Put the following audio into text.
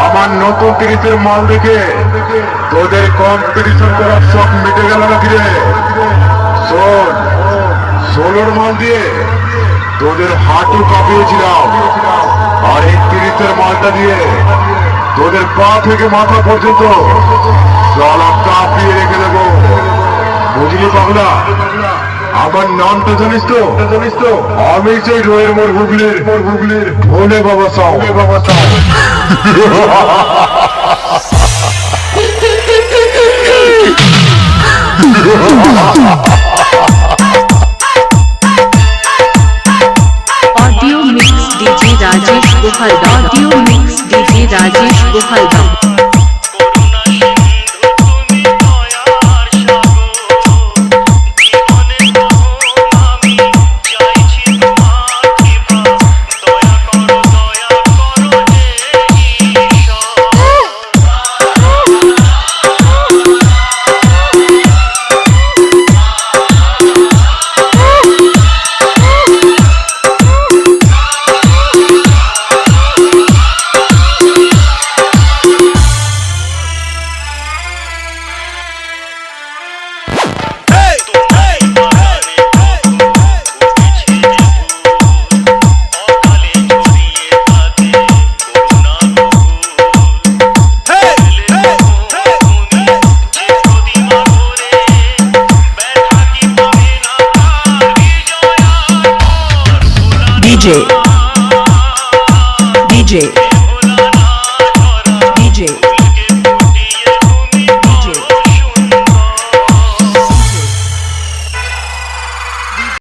আমার নতুন তিরিশের মাল দেখে তোদের কম্পিটিশন করার শখ মিটে গেল নাকি রে? শোন, 16 মাল দিয়ে তোদের হাঁটু কাঁপিয়েছিলাম, আর এই তিরিশের মালটা দিয়ে তোদের পা থেকে মাথা পর্যন্ত গলা কাঁপিয়ে রেখে দেবো। বুঝলি পাগলা? আমার নামটা জানিস তো? আমি সেই রয়ের মোর হুগলির ভোলে বাবা সাউ। ऑडियो मिक्स डीजे राजेश गोहलदा। ऑडियो मिक्स डीजे राजेश गोहलदा। DJ